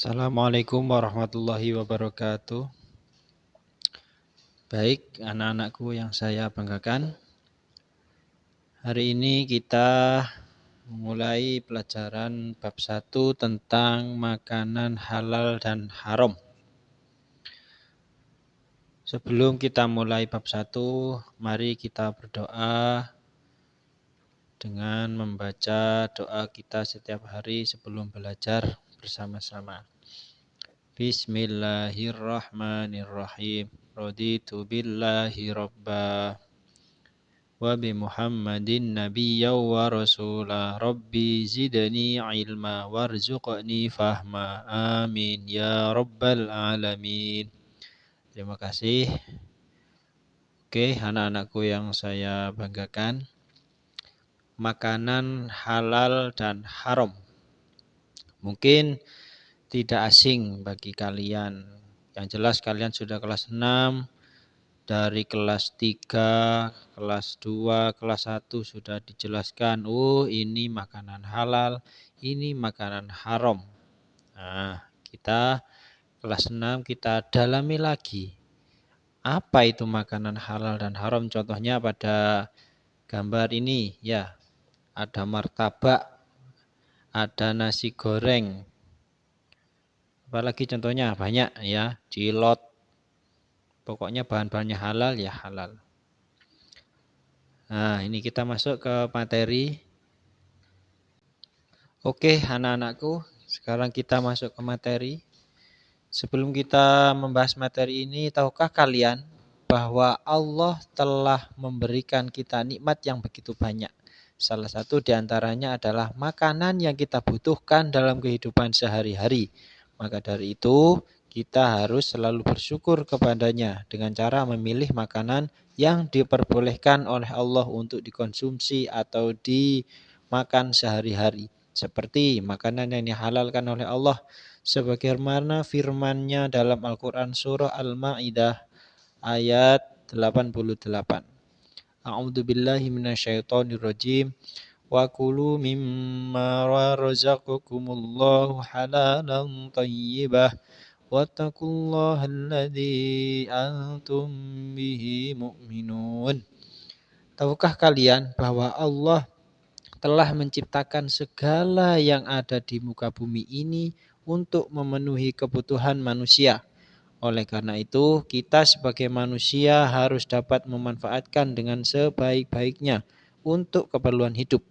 Assalamualaikum warahmatullahi wabarakatuh. Baik, anak-anakku yang saya banggakan. Hari ini kita memulai pelajaran bab 1 tentang makanan halal dan haram. Sebelum kita mulai bab 1, mari kita berdoa dengan membaca doa kita setiap hari sebelum belajar bersama-sama. Bismillahirrahmanirrahim. Raditu billahi rabba wa bi Muhammadin nabiyya wa rasula. Rabbi zidni ilma warzuqni fahma. Amin ya rabbal alamin. Terima kasih. Oke, anak-anakku yang saya banggakan. Makanan halal dan haram. Mungkin tidak asing bagi kalian. Yang jelas kalian sudah kelas 6, dari kelas 3, kelas 2, kelas 1 sudah dijelaskan. Oh, ini makanan halal, ini makanan haram. Nah, kita kelas 6 kita dalami lagi. Apa itu makanan halal dan haram? Contohnya pada gambar ini, ya. Ada martabak, ada nasi goreng. Apalagi contohnya banyak ya, cilok. Pokoknya bahan-bahannya halal ya halal. Nah, ini kita masuk ke materi. Oke, anak-anakku, sekarang kita masuk ke materi. Sebelum kita membahas materi ini, tahukah kalian bahwa Allah telah memberikan kita nikmat yang begitu banyak? Salah satu diantaranya adalah makanan yang kita butuhkan dalam kehidupan sehari-hari. Maka dari itu, kita harus selalu bersyukur kepadanya dengan cara memilih makanan yang diperbolehkan oleh Allah untuk dikonsumsi atau dimakan sehari-hari. Seperti makanan yang dihalalkan oleh Allah, sebagaimana firman-Nya dalam Al-Quran surah Al-Ma'idah ayat 88. A'udzu billahi minasyaitonir rajim. Wa kulu mimma razaqakumullahu halalan thayyibah wattaqullaha alladzi antum bihi mu'minun. Tahukah kalian bahwa Allah telah menciptakan segala yang ada di muka bumi ini untuk memenuhi kebutuhan manusia. Oleh karena itu, kita sebagai manusia harus dapat memanfaatkan dengan sebaik-baiknya untuk keperluan hidup.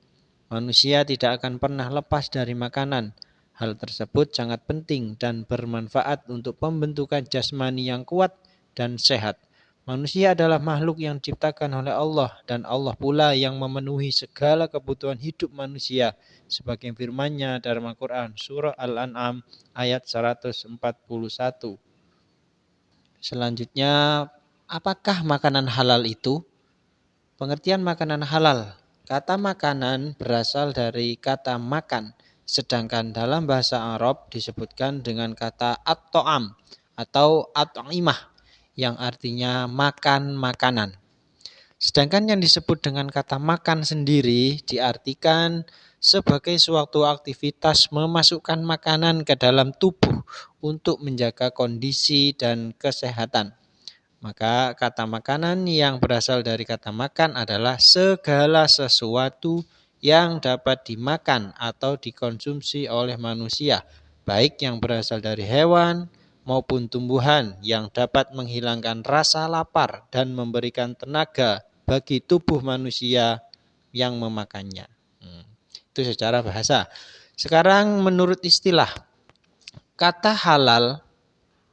Manusia tidak akan pernah lepas dari makanan. Hal tersebut sangat penting dan bermanfaat untuk pembentukan jasmani yang kuat dan sehat. Manusia adalah makhluk yang diciptakan oleh Allah dan Allah pula yang memenuhi segala kebutuhan hidup manusia. Sebagai firman-Nya dalam Al-Quran surah Al-An'am ayat 141. Selanjutnya, apakah makanan halal itu? Pengertian makanan halal. Kata makanan berasal dari kata makan, sedangkan dalam bahasa Arab disebutkan dengan kata at-ta'am atau at-ta'imah yang artinya makan makanan. Sedangkan yang disebut dengan kata makan sendiri diartikan sebagai suatu aktivitas memasukkan makanan ke dalam tubuh untuk menjaga kondisi dan kesehatan. Maka kata makanan yang berasal dari kata makan adalah segala sesuatu yang dapat dimakan atau dikonsumsi oleh manusia, baik yang berasal dari hewan maupun tumbuhan yang dapat menghilangkan rasa lapar dan memberikan tenaga bagi tubuh manusia yang memakannya. Itu secara bahasa. Sekarang menurut istilah, kata halal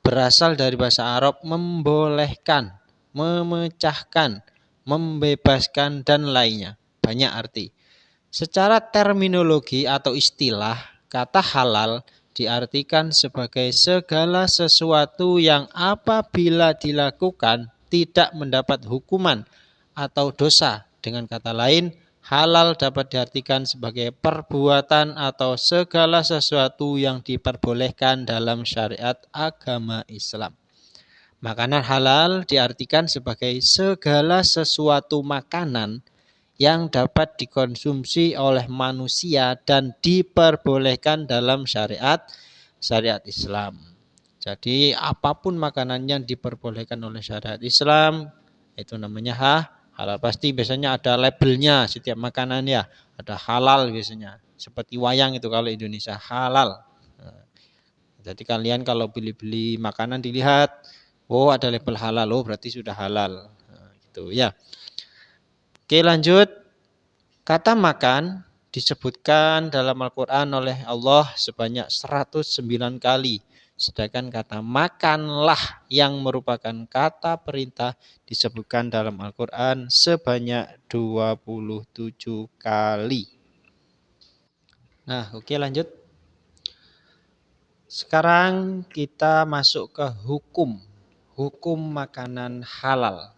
berasal dari bahasa Arab membolehkan, memecahkan, membebaskan, dan lainnya. Banyak arti. Secara terminologi atau istilah, kata halal diartikan sebagai segala sesuatu yang apabila dilakukan tidak mendapat hukuman atau dosa. Dengan kata lain, halal dapat diartikan sebagai perbuatan atau segala sesuatu yang diperbolehkan dalam syariat agama Islam. Makanan halal diartikan sebagai segala sesuatu makanan yang dapat dikonsumsi oleh manusia dan diperbolehkan dalam syariat syariat Islam. Jadi apapun makanan yang diperbolehkan oleh syariat Islam itu namanya halal. Pasti biasanya ada labelnya setiap makanan ya. Ada halal biasanya. Seperti wayang itu kalau Indonesia halal. Jadi kalian kalau beli-beli makanan dilihat, oh ada label halal, oh berarti sudah halal. Gitu ya. Oke lanjut. Kata makan disebutkan dalam Al-Quran oleh Allah sebanyak 109 kali. Sedangkan kata makanlah yang merupakan kata perintah disebutkan dalam Al-Quran sebanyak 27 kali. Nah, oke lanjut. Sekarang kita masuk ke hukum. Hukum makanan halal.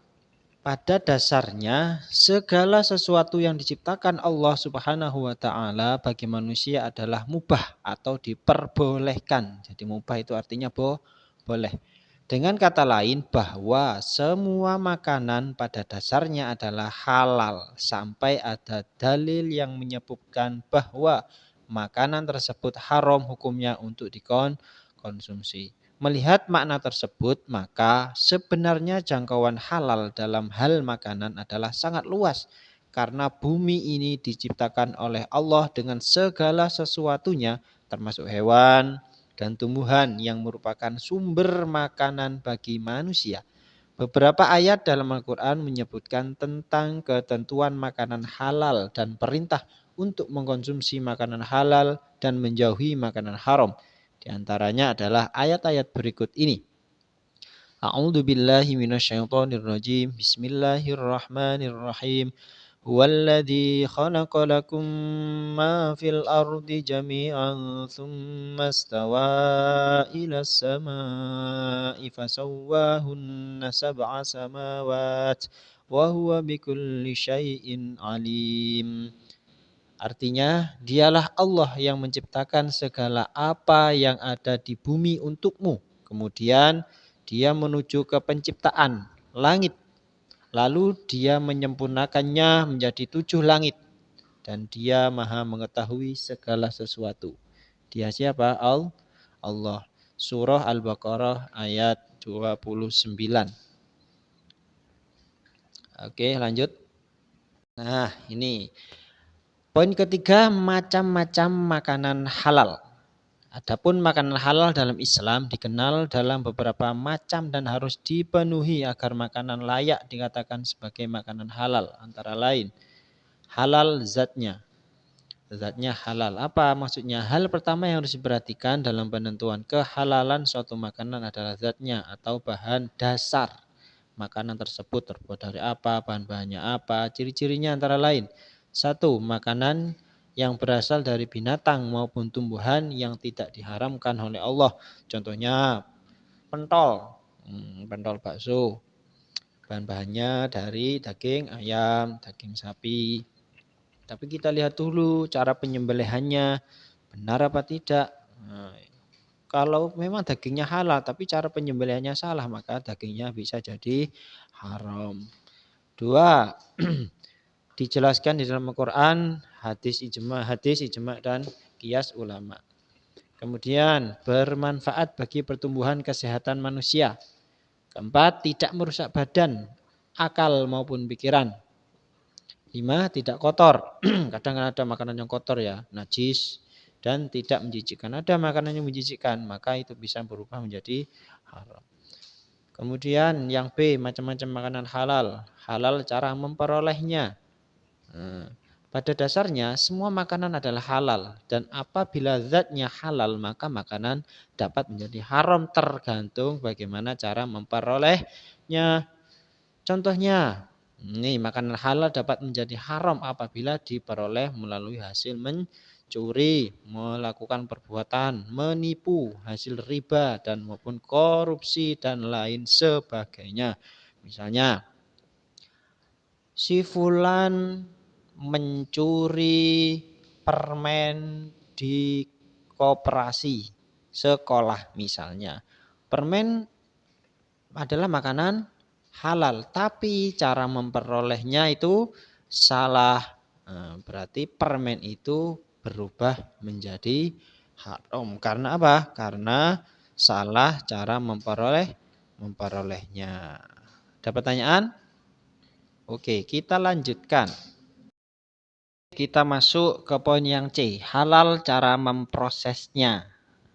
Pada dasarnya, segala sesuatu yang diciptakan Allah Subhanahu wa taala bagi manusia adalah mubah atau diperbolehkan. Jadi mubah itu artinya boleh. Dengan kata lain bahwa semua makanan pada dasarnya adalah halal sampai ada dalil yang menyebutkan bahwa makanan tersebut haram hukumnya untuk dikonsumsi. Melihat makna tersebut, maka sebenarnya jangkauan halal dalam hal makanan adalah sangat luas. Karena bumi ini diciptakan oleh Allah dengan segala sesuatunya, termasuk hewan dan tumbuhan yang merupakan sumber makanan bagi manusia. Beberapa ayat dalam Al-Quran menyebutkan tentang ketentuan makanan halal dan perintah untuk mengkonsumsi makanan halal dan menjauhi makanan haram. Di antaranya adalah ayat-ayat berikut ini. A'udzu billahi minasyaitonir rajim. Bismillahirrahmanirrahim. Huwallazi khalaqa lakum ma fil ardi jami'an tsumma istawa ilas samaa'i fasawwahunna sab'a samawat wa huwa bikulli syai'in alim. Artinya, dialah Allah yang menciptakan segala apa yang ada di bumi untukmu. Kemudian dia menuju ke penciptaan langit. Lalu dia menyempurnakannya menjadi 7 langit. Dan dia maha mengetahui segala sesuatu. Dia siapa? Allah. Surah Al-Baqarah ayat 29. Oke lanjut. Nah ini. Poin ketiga, macam-macam makanan halal. Adapun makanan halal dalam Islam dikenal dalam beberapa macam dan harus dipenuhi agar makanan layak dikatakan sebagai makanan halal. Antara lain, halal zatnya. Zatnya halal. Apa maksudnya? Hal pertama yang harus diperhatikan dalam penentuan kehalalan suatu makanan adalah zatnya atau bahan dasar. Makanan tersebut terbuat dari apa, bahan-bahannya apa, ciri-cirinya antara lain. 1. Makanan yang berasal dari binatang maupun tumbuhan yang tidak diharamkan oleh Allah. Contohnya pentol, pentol bakso. Bahan-bahannya dari daging ayam, daging sapi. Tapi kita lihat dulu cara penyembelihannya benar apa tidak. Nah, kalau memang dagingnya halal tapi cara penyembelihannya salah maka dagingnya bisa jadi haram. 2. Dijelaskan di dalam Al-Quran, hadis ijma dan qiyas ulama. Kemudian bermanfaat bagi pertumbuhan kesehatan manusia. 4. Tidak merusak badan, akal maupun pikiran. 5. Tidak kotor. Kadang ada makanan yang kotor ya, najis dan tidak menjijikkan. Ada makanan yang menjijikkan, maka itu bisa berubah menjadi haram. Kemudian yang B, macam-macam makanan halal. Halal cara memperolehnya. Pada dasarnya semua makanan adalah halal dan apabila zatnya halal maka makanan dapat menjadi haram tergantung bagaimana cara memperolehnya. Contohnya, ini makanan halal dapat menjadi haram apabila diperoleh melalui hasil mencuri, melakukan perbuatan menipu, hasil riba dan maupun korupsi dan lain sebagainya. Misalnya, si fulan mencuri permen di koperasi sekolah misalnya. Permen adalah makanan halal, tapi cara memperolehnya itu salah. Berarti permen itu berubah menjadi haram. Karena apa? Karena salah cara memperolehnya. Ada pertanyaan? Oke, kita lanjutkan. Kita masuk ke poin yang C, halal cara memprosesnya.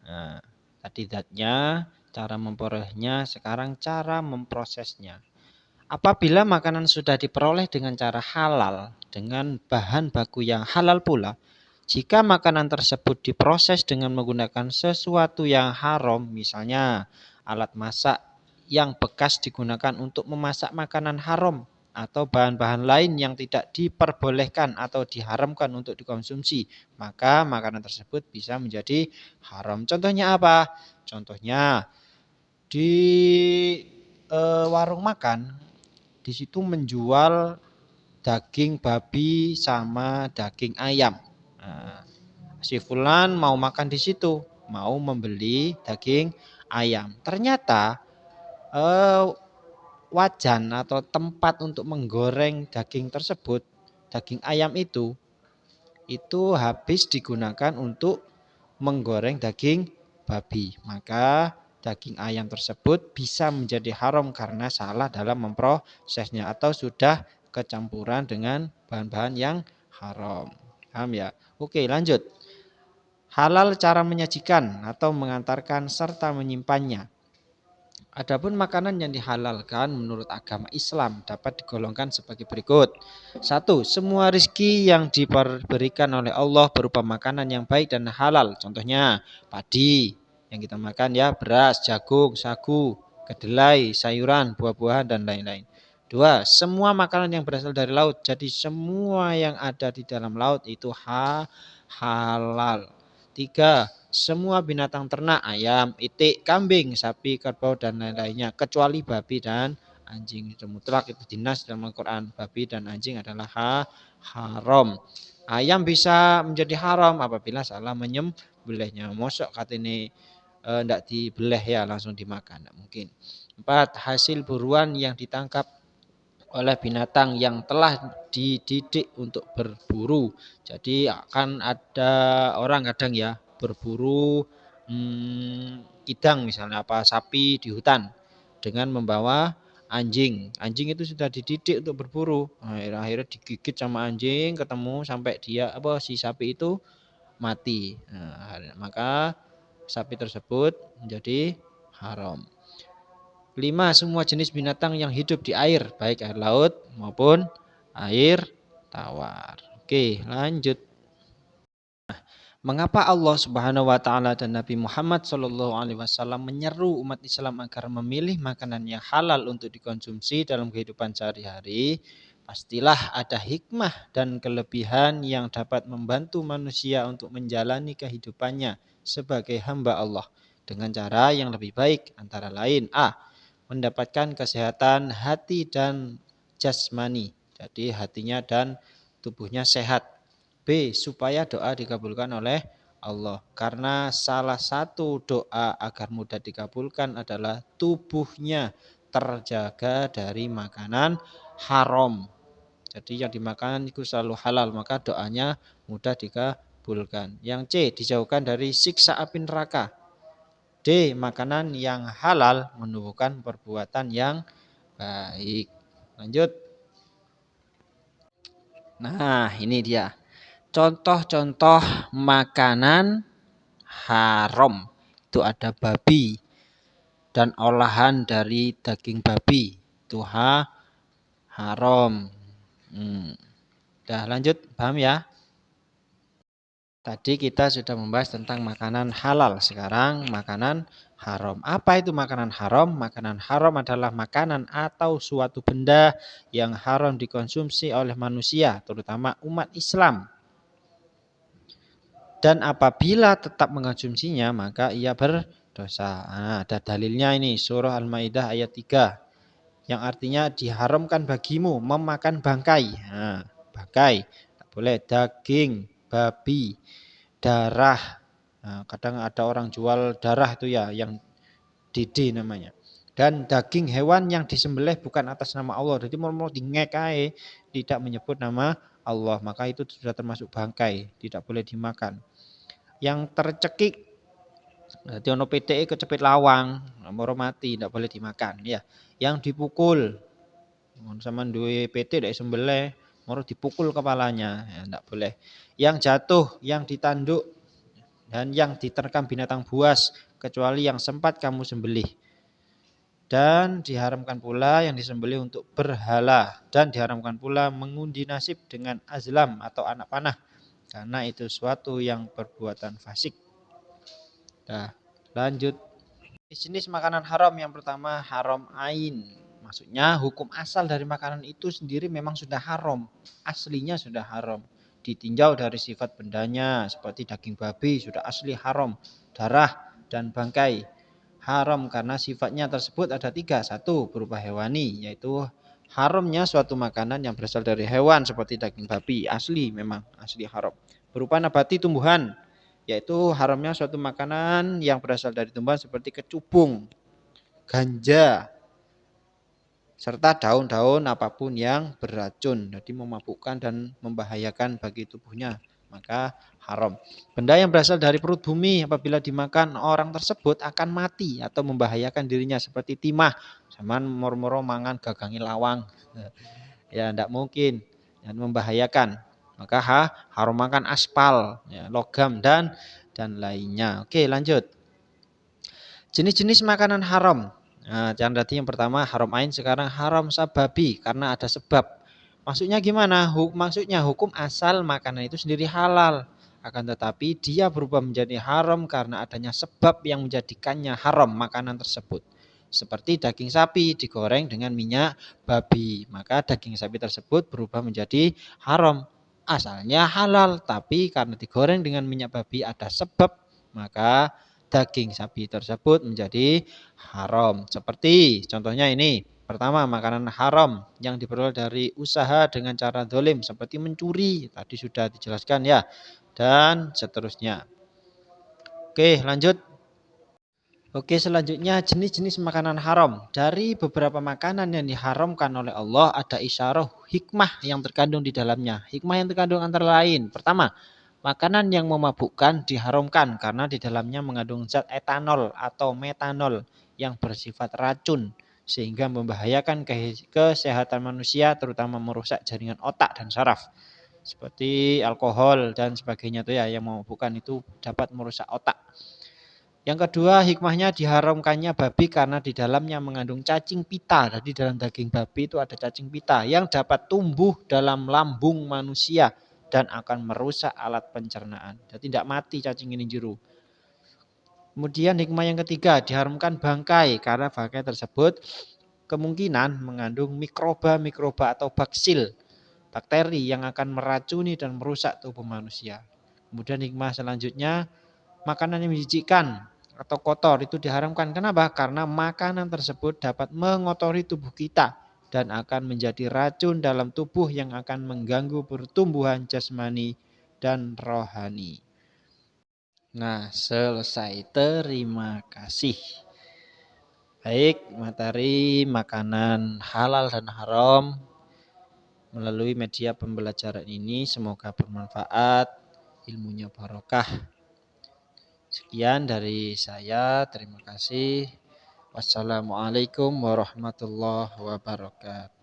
Nah, tadi zatnya, cara memperolehnya, sekarang cara memprosesnya. Apabila makanan sudah diperoleh dengan cara halal, dengan bahan baku yang halal pula, jika makanan tersebut diproses dengan menggunakan sesuatu yang haram, misalnya alat masak yang bekas digunakan untuk memasak makanan haram, atau bahan-bahan lain yang tidak diperbolehkan atau diharamkan untuk dikonsumsi, maka makanan tersebut bisa menjadi haram. Contohnya apa? Contohnya di warung makan, di situ menjual daging babi sama daging ayam. Nah, si Fulan mau makan di situ, mau membeli daging ayam. Ternyata wajan atau tempat untuk menggoreng daging tersebut, daging ayam itu habis digunakan untuk menggoreng daging babi. Maka daging ayam tersebut bisa menjadi haram karena salah dalam memprosesnya atau sudah kecampuran dengan bahan-bahan yang haram. Paham ya? Oke, lanjut. Halal cara menyajikan atau mengantarkan serta menyimpannya. Adapun makanan yang dihalalkan menurut agama Islam dapat digolongkan sebagai berikut. 1. Semua rizki yang diberikan oleh Allah berupa makanan yang baik dan halal. Contohnya padi yang kita makan ya, beras, jagung, sagu, kedelai, sayuran, buah-buahan dan lain-lain. 2. Semua makanan yang berasal dari laut. Jadi semua yang ada di dalam laut itu halal. 3. Semua binatang ternak, ayam, itik, kambing, sapi, kerbau, dan lain-lainnya, kecuali babi dan anjing. Itu mutlak, itu dinas dalam Al-Quran. Babi dan anjing adalah haram. Ayam bisa menjadi haram apabila salah menyembelihnya. Mosok kata ini tidak dibeleh ya, langsung dimakan. Tidak mungkin. 4. Hasil buruan yang ditangkap oleh binatang yang telah dididik untuk berburu. Jadi akan ada orang kadang ya berburu kidang misalnya apa sapi di hutan dengan membawa anjing. Anjing itu sudah dididik untuk berburu. Akhirnya digigit sama anjing, ketemu sampai dia si sapi itu mati. Nah, maka sapi tersebut menjadi haram. 5. Semua jenis binatang yang hidup di air, baik air laut maupun air tawar. Oke, lanjut. Mengapa Allah Subhanahu wa taala dan Nabi Muhammad sallallahu alaihi wasallam menyeru umat Islam agar memilih makanan yang halal untuk dikonsumsi dalam kehidupan sehari-hari? Pastilah ada hikmah dan kelebihan yang dapat membantu manusia untuk menjalani kehidupannya sebagai hamba Allah dengan cara yang lebih baik, antara lain A. Mendapatkan kesehatan hati dan jasmani. Jadi hatinya dan tubuhnya sehat. B. Supaya doa dikabulkan oleh Allah. Karena salah satu doa agar mudah dikabulkan adalah tubuhnya terjaga dari makanan haram. Jadi yang dimakan itu selalu halal, maka doanya mudah dikabulkan. Yang C. Dijauhkan dari siksa api neraka. D. Makanan yang halal menumbuhkan perbuatan yang baik. Lanjut. Nah, ini dia. Contoh-contoh makanan haram. Itu ada babi dan olahan dari daging babi. Itu haram. Udah lanjut, paham ya? Tadi kita sudah membahas tentang makanan halal. Sekarang makanan haram. Apa itu makanan haram? Makanan haram adalah makanan atau suatu benda yang haram dikonsumsi oleh manusia, terutama umat Islam. Dan apabila tetap mengonsumsinya, maka ia berdosa. Nah, ada dalilnya ini, surah Al-Maidah ayat 3. Yang artinya diharamkan bagimu memakan bangkai. Nah, bangkai, tak boleh. Daging, babi, darah. Nah, kadang ada orang jual darah itu ya, yang didi namanya. Dan daging hewan yang disembelih bukan atas nama Allah. Jadi mau dingekai, tidak menyebut nama Allah. Maka itu sudah termasuk bangkai, tidak boleh dimakan. yang tercekik. Dadi ono pitike kecepit lawang, moro mati, ndak boleh dimakan ya. Yang dipukul, sampean duwe pitik ndak sembelih, moro dipukul kepalanya, ya ndak boleh. Yang jatuh, yang ditanduk dan yang diterkam binatang buas kecuali yang sempat kamu sembelih. Dan diharamkan pula yang disembelih untuk berhala dan diharamkan pula mengundi nasib dengan azlam atau anak panah karena itu suatu yang perbuatan fasik. Nah, lanjut. Jenis makanan haram yang pertama haram ain. Maksudnya hukum asal dari makanan itu sendiri memang sudah haram. Aslinya sudah haram. Ditinjau dari sifat bendanya seperti daging babi sudah asli haram. Darah dan bangkai haram karena sifatnya tersebut ada 3. 1 berupa hewani yaitu haramnya suatu makanan yang berasal dari hewan seperti daging babi. Asli memang asli haram. Berupa nabati tumbuhan yaitu haramnya suatu makanan yang berasal dari tumbuhan seperti kecubung, ganja, serta daun-daun apapun yang beracun, jadi memabukkan dan membahayakan bagi tubuhnya, maka haram. Benda yang berasal dari perut bumi apabila dimakan orang tersebut akan mati atau membahayakan dirinya seperti timah, zaman moro-moro mangan gagangi lawang, ya tidak mungkin, dan membahayakan. Maka haram makan aspal, ya, logam dan lainnya. Oke, lanjut. Jenis-jenis makanan haram. Nah, tadi yang pertama haram ain, sekarang haram sababi karena ada sebab. Maksudnya gimana? Maksudnya hukum asal makanan itu sendiri halal. Akan tetapi dia berubah menjadi haram karena adanya sebab yang menjadikannya haram makanan tersebut. Seperti daging sapi digoreng dengan minyak babi. Maka daging sapi tersebut berubah menjadi haram. Asalnya halal, tapi karena digoreng dengan minyak babi ada sebab, maka daging sapi tersebut menjadi haram. Seperti contohnya ini. Pertama, makanan haram yang diperoleh dari usaha dengan cara dolim seperti mencuri. Tadi sudah dijelaskan ya. Dan seterusnya. Oke, lanjut. Oke, selanjutnya jenis-jenis makanan haram. Dari beberapa makanan yang diharamkan oleh Allah ada isyarah hikmah yang terkandung di dalamnya. Hikmah yang terkandung antara lain. Pertama, makanan yang memabukkan diharamkan karena di dalamnya mengandung zat etanol atau metanol yang bersifat racun sehingga membahayakan kesehatan manusia terutama merusak jaringan otak dan saraf. Seperti alkohol dan sebagainya itu ya yang memabukkan itu dapat merusak otak. Yang kedua, hikmahnya diharamkannya babi karena di dalamnya mengandung cacing pita. Jadi dalam daging babi itu ada cacing pita yang dapat tumbuh dalam lambung manusia dan akan merusak alat pencernaan. Jadi tidak mati cacing ini juru. Kemudian hikmah yang ketiga, diharamkan bangkai karena bangkai tersebut kemungkinan mengandung mikroba atau baksil, bakteri yang akan meracuni dan merusak tubuh manusia. Kemudian hikmah selanjutnya, makanan yang menjijikkan atau kotor itu diharamkan. Kenapa? Karena makanan tersebut dapat mengotori tubuh kita dan akan menjadi racun dalam tubuh yang akan mengganggu pertumbuhan jasmani dan rohani. Nah, selesai. Terima kasih. Baik, materi makanan halal dan haram melalui media pembelajaran ini semoga bermanfaat, ilmunya barokah. Sekian dari saya, terima kasih. Wassalamualaikum warahmatullahi wabarakatuh.